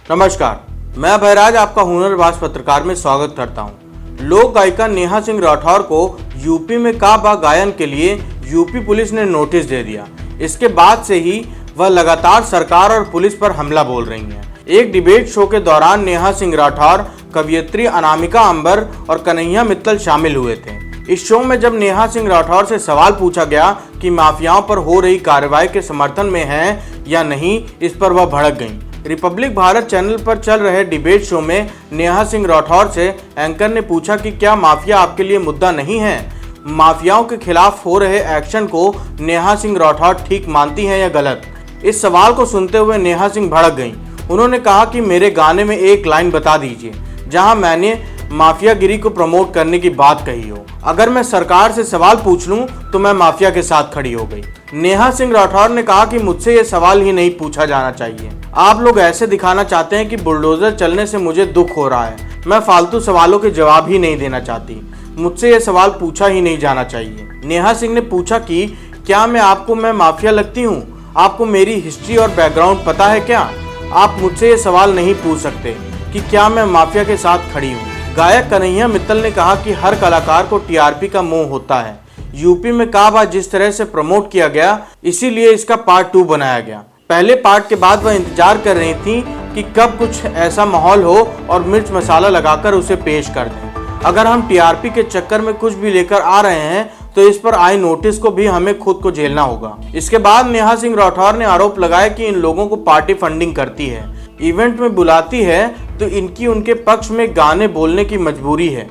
नमस्कार, मैं भयराज आपका हुनरबाज पत्रकार में स्वागत करता हूं। लोक गायिका नेहा सिंह राठौर को यूपी में काबा गायन के लिए यूपी पुलिस ने नोटिस दे दिया। इसके बाद से ही वह लगातार सरकार और पुलिस पर हमला बोल रही हैं। एक डिबेट शो के दौरान नेहा सिंह राठौर, कवयित्री अनामिका अंबर और कन्हैया मित्तल शामिल हुए थे। इस शो में जब नेहा सिंह राठौर से सवाल पूछा गया कि माफियाओं पर हो रही कार्रवाई के समर्थन में हैं या नहीं, इस पर वह भड़क गईं। रिपब्लिक भारत चैनल पर चल रहे डिबेट शो में नेहा सिंह राठौर से एंकर ने पूछा कि क्या माफिया आपके लिए मुद्दा नहीं है। माफियाओं के खिलाफ हो रहे एक्शन को नेहा सिंह राठौर ठीक मानती हैं या गलत। इस सवाल को सुनते हुए नेहा सिंह भड़क गईं। उन्होंने कहा कि मेरे गाने में एक लाइन बता दीजिए जहां मैंने माफियागिरी को प्रमोट करने की बात कही हो। अगर मैं सरकार से सवाल पूछ लूं तो मैं माफिया के साथ खड़ी हो गई। नेहा सिंह राठौर ने कहा कि मुझसे ये सवाल ही नहीं पूछा जाना चाहिए। आप लोग ऐसे दिखाना चाहते हैं कि बुलडोजर चलने से मुझे दुख हो रहा है। मैं फालतू सवालों के जवाब ही नहीं देना चाहती। मुझसे ये सवाल पूछा ही नहीं जाना चाहिए। नेहा सिंह ने पूछा कि क्या मैं माफिया लगती हूँ? आपको मेरी हिस्ट्री और बैकग्राउंड पता है क्या? आप मुझसे ये सवाल नहीं पूछ सकते कि क्या मैं माफिया के साथ खड़ी हूँ। गायक कन्हैया मित्तल ने कहा कि हर कलाकार को टीआरपी का मोह होता है। यूपी में काबा जिस तरह से प्रमोट किया गया, इसीलिए इसका पार्ट 2 बनाया गया। पहले पार्ट के बाद वह इंतजार कर रही थी कि कब कुछ ऐसा माहौल हो और मिर्च मसाला लगाकर उसे पेश कर दें। अगर हम टीआरपी के चक्कर में कुछ भी लेकर आ रहे हैं तो इस पर आए नोटिस को भी हमें खुद को झेलना होगा। इसके बाद नेहा सिंह राठौर ने आरोप लगाया कि इन लोगों को पार्टी फंडिंग करती है, इवेंट में बुलाती है तो इनकी उनके पक्ष में गाने बोलने की मजबूरी है।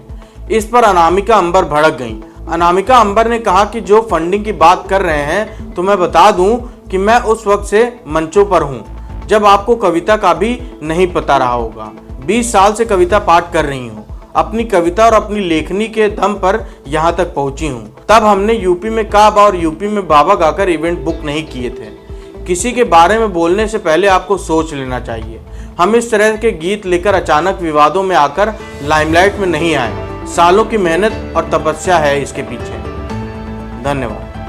इस पर अनामिका अंबर भड़क गईं। अनामिका अंबर ने कहा कि जो फंडिंग की बात कर रहे हैं तो मैं बता दूं कि मैं उस वक्त से मंचों पर हूं जब आपको कविता का भी नहीं पता रहा होगा। 20 साल से कविता पाठ कर रही हूं। अपनी कविता और अपनी लेखनी के दम पर यहां तक पहुंची हूं। तब हमने यूपी में काबा और यूपी में बाबा गाकर इवेंट बुक नहीं किए थे। किसी के बारे में बोलने से पहले आपको सोच लेना चाहिए। हम इस तरह के गीत लेकर अचानक विवादों में आकर लाइमलाइट में नहीं आए। सालों की मेहनत और तपस्या है इसके पीछे। धन्यवाद।